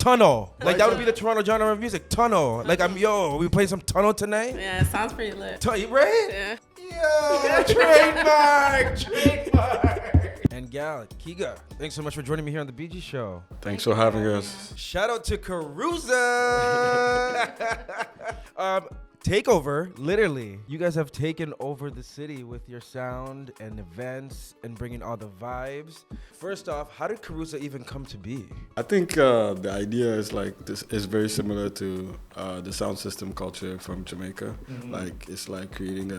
Tunnel. Like that would be the Toronto genre of music. Tunnel. Like we playing some Tunnel tonight? Yeah, it sounds pretty lit. Right? Yeah. Yo, trademark. And Gal, Kiga, thanks so much for joining me here on the BG Show. Thanks for having us. Shout out to Kuruza. Takeover, literally. You guys have taken over the city with your sound and events and bringing all the vibes. First off, how did Kuruza even come to be? I think the idea is like this is very similar to the sound system culture from Jamaica. Mm-hmm. Like it's like creating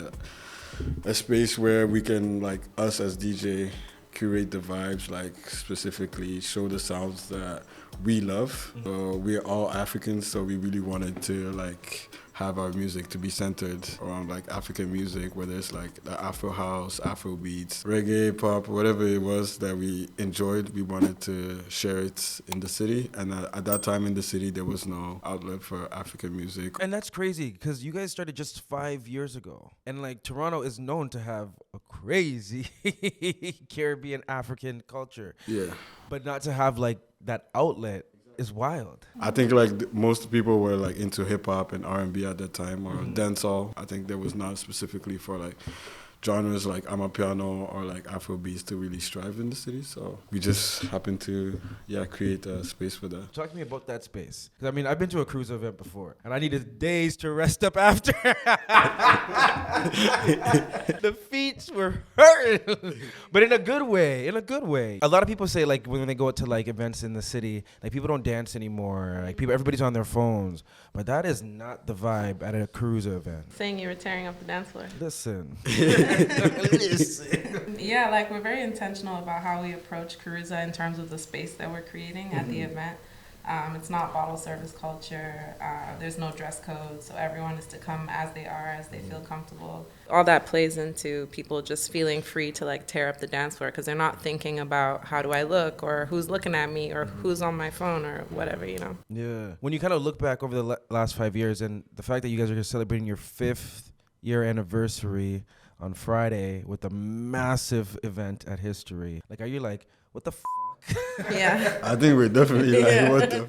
a space where we can, like, us as DJ, curate the vibes, like specifically show the sounds that we love. Mm-hmm. So we're all Africans, so we really wanted to like have our music to be centered around like African music, whether it's like the Afro house, Afro beats, reggae, pop, whatever it was that we enjoyed, we wanted to share it in the city. And at that time in the city, there was no outlet for African music. And that's crazy because you guys started just 5 years ago. And like Toronto is known to have a crazy Caribbean African culture. Yeah. But not to have like that outlet is wild. I think like most people were like into hip hop and R&B at that time, or dancehall. I think there was not specifically for like genres like Amapiano or like Afro beats to really strive in the city. So we just happened to create a space for that. Talk to me about that space. Because I mean, I've been to a Kuruza event before and I needed days to rest up after. The feet were hurting. But in a good way, A lot of people say like when they go to like events in the city, like people don't dance anymore. Like everybody's on their phones. But that is not the vibe at a Kuruza event. Saying you were tearing up the dance floor. Listen. Yeah, like we're very intentional about how we approach Kuruza in terms of the space that we're creating at the event. It's not bottle service culture. There's no dress code, so everyone is to come as they are, as they feel comfortable. All that plays into people just feeling free to like tear up the dance floor because they're not thinking about how do I look or who's looking at me or who's on my phone or whatever, you know. Yeah. When you kind of look back over the last 5 years and the fact that you guys are celebrating your 5th year anniversary on Friday with a massive event at History. Like, are you like, what the Yeah. I think we're definitely like, what the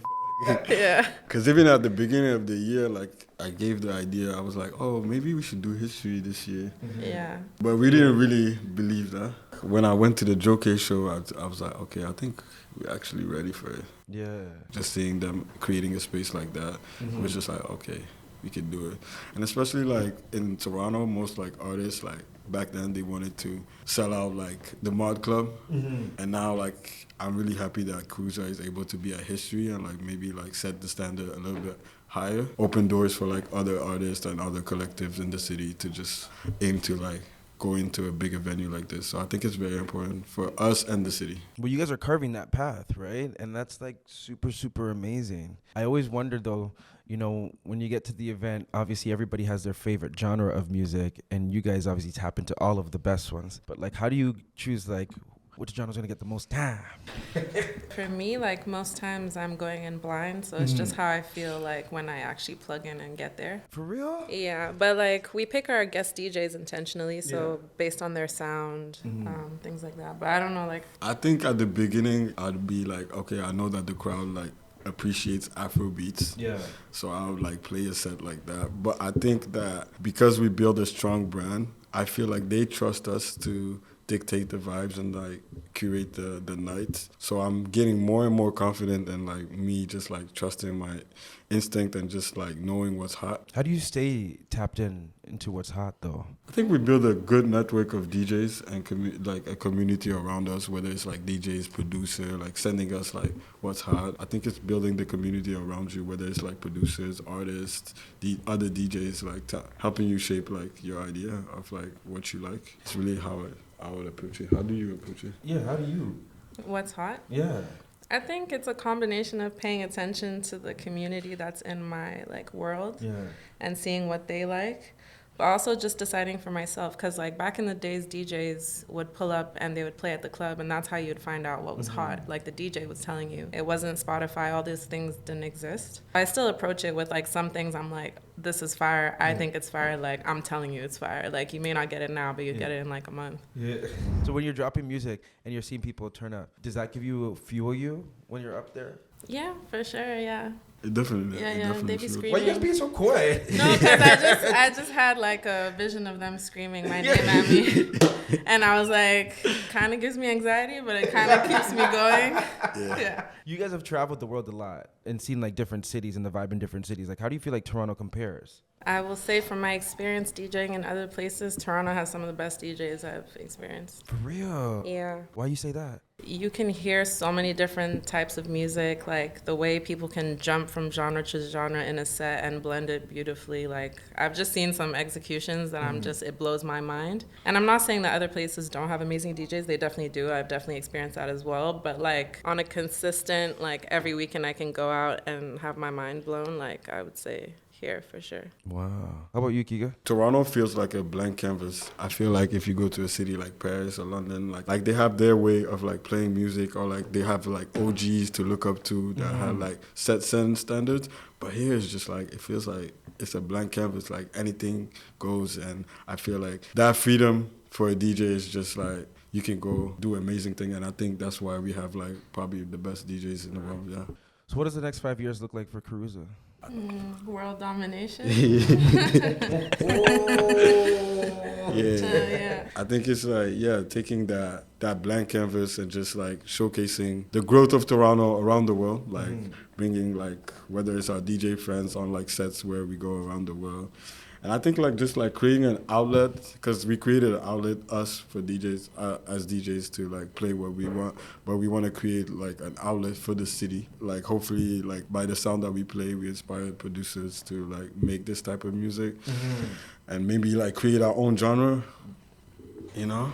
Yeah. Because even at the beginning of the year, like, I gave the idea, I was like, oh, maybe we should do History this year. Yeah. But we didn't really believe that. When I went to the Joe K show, I was like, okay, I think we're actually ready for it. Yeah. Just seeing them creating a space like that was just like, okay, we can do it. And especially like in Toronto, most like artists, like back then they wanted to sell out like the Mod Club. And now like I'm really happy that Kuruza is able to be a History and like maybe like set the standard a little bit higher. Open doors for like other artists and other collectives in the city to just aim to like go into a bigger venue like this. So I think it's very important for us and the city. Well, you guys are carving that path, right? And that's like super, super amazing. I always wondered though, you know, when you get to the event, obviously everybody has their favorite genre of music and you guys obviously tap into all of the best ones. But like, how do you choose like which genre is going to get the most time? For me, like most times I'm going in blind, so it's just how I feel like when I actually plug in and get there. For real? Yeah, but like we pick our guest DJs intentionally, so based on their sound, things like that. But I don't know, like. I think at the beginning I'd be like, okay, I know that the crowd like appreciates Afro beats. Yeah. So I would like play a set like that. But I think that because we build a strong brand, I feel like they trust us to dictate the vibes and like curate the night. So I'm getting more and more confident and like me just like trusting my instinct and just like knowing what's hot. How do you stay tapped into what's hot though? I think we build a good network of DJs and like a community around us, whether it's like DJs, producer, like sending us like what's hot. I think it's building the community around you, whether it's like producers, artists, the other DJs, like helping you shape like your idea of like what you like. It's really how I would approach it. How do you approach it? Yeah, how do you? What's hot? Yeah. I think it's a combination of paying attention to the community that's in my like world and seeing what they like, but also just deciding for myself. Because like back in the days, DJs would pull up and they would play at the club, and that's how you'd find out what was hot. Like the DJ was telling you. It wasn't Spotify. All these things didn't exist. I still approach it with like some things I'm like, this is fire. I think it's fire. Like I'm telling you it's fire. Like you may not get it now, but you get it in like a month. Yeah. So when you're dropping music and you're seeing people turn up, does that fuel you when you're up there? Yeah, for sure. Yeah. It definitely. Yeah, it yeah. definitely They be feels- screaming. Why you guys being so quiet? No, because I just had like a vision of them screaming my name at me, and I was like, kind of gives me anxiety, but it kind of keeps me going. Yeah. You guys have traveled the world a lot and seen like different cities and the vibe in different cities. Like, how do you feel like Toronto compares? I will say from my experience DJing in other places, Toronto has some of the best DJs I've experienced. For real? Yeah. Why you say that? You can hear so many different types of music, like the way people can jump from genre to genre in a set and blend it beautifully. Like, I've just seen some executions that it blows my mind. And I'm not saying that other places don't have amazing DJs, they definitely do. I've definitely experienced that as well. But like on a consistent, like every weekend I can go out and have my mind blown, like I would say here for sure. Wow. How about you, Kiga? Toronto feels like a blank canvas. I feel like if you go to a city like Paris or London, like they have their way of like playing music, or like they have like OGs to look up to that have like set standards. But here it's just like, it feels like it's a blank canvas, like anything goes. And I feel like that freedom for a DJ is just like, you can go do amazing thing. And I think that's why we have like probably the best DJs in the world, yeah. So what does the next 5 years look like for Kuruza? World domination. Yeah. I think it's like, taking that blank canvas and just like showcasing the growth of Toronto around the world, like bringing like, whether it's our DJ friends on like sets where we go around the world. And I think like just like creating an outlet, because we created an outlet, us for DJs, as DJs to like play what we want, but we want to create like an outlet for the city. Like hopefully like by the sound that we play, we inspire producers to like make this type of music and maybe like create our own genre, you know?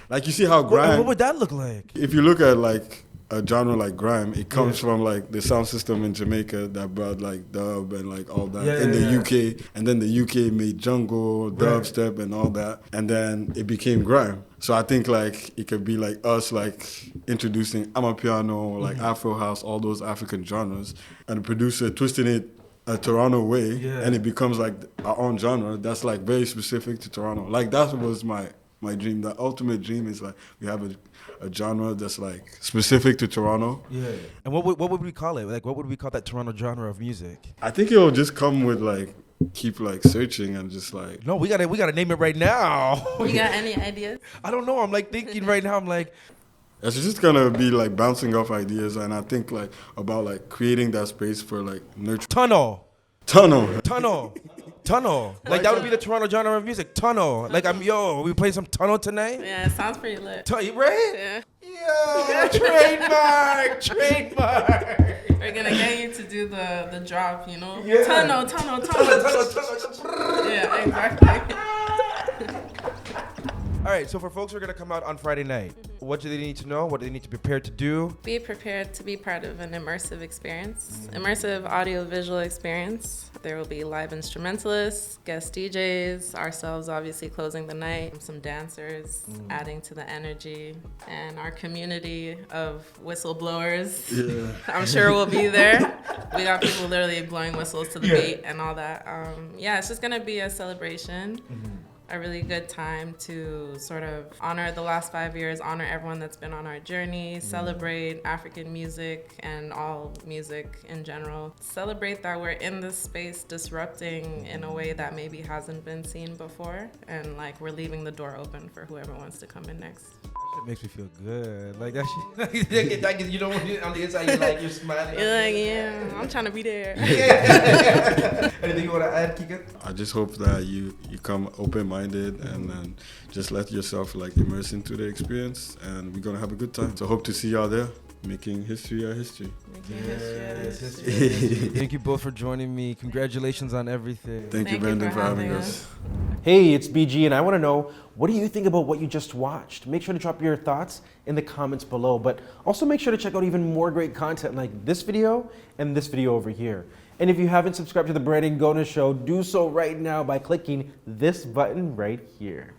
Like you see how grime... What would that look like? If you look at like a genre like grime, it comes from like the sound system in Jamaica that brought like dub and like all that in the UK, and then the UK made jungle, dubstep and all that, and then it became grime. So I think like it could be like us like introducing Amapiano, like Afro house, all those African genres, and the producer twisting it a Toronto way, and it becomes like our own genre that's like very specific to Toronto. Like that was my dream. The ultimate dream is like we have a genre that's like specific to Toronto. Yeah. And what would we call it? Like what would we call that Toronto genre of music? I think it'll just come with like keep like searching and just like... No, we gotta name it right now. You got any ideas? I don't know. I'm like thinking right now. I'm like, it's just gonna be like bouncing off ideas, and I think like about like creating that space for like nurture. tunnel. Like that would be the Toronto genre of music. Tunnel. Like we playing some tunnel tonight? Yeah, it sounds pretty lit. Right? Yeah. Yo, trademark. We're gonna get you to do the drop, you know? Yeah. Tunnel. Tunnel. Yeah, exactly. All right, so for folks who are going to come out on Friday night, what do they need to know? What do they need to prepare to do? Be prepared to be part of an immersive experience, immersive audio-visual experience. There will be live instrumentalists, guest DJs, ourselves obviously closing the night, some dancers adding to the energy, and our community of whistleblowers. Yeah. I'm sure we'll be there. We got people literally blowing whistles to the beat and all that. It's just going to be a celebration. A really good time to sort of honor the last 5 years, honor everyone that's been on our journey, celebrate African music and all music in general. Celebrate that we're in this space disrupting in a way that maybe hasn't been seen before, and like we're leaving the door open for whoever wants to come in next. It makes me feel good. Like that shit. You don't want it on the inside. You're smiling. You're like, yeah, I'm trying to be there. Anything you want to add, Kika? I just hope that you come open-minded and then just let yourself like immerse into the experience, and we're gonna have a good time. So hope to see y'all there, making history our history. Thank you both for joining me. Congratulations on everything. Thank you, Brandon, for having us. Hey, it's BG, and I want to know, what do you think about what you just watched? Make sure to drop your thoughts in the comments below, but also make sure to check out even more great content like this video and this video over here. And if you haven't subscribed to the Brandon Gona Show, do so right now by clicking this button right here.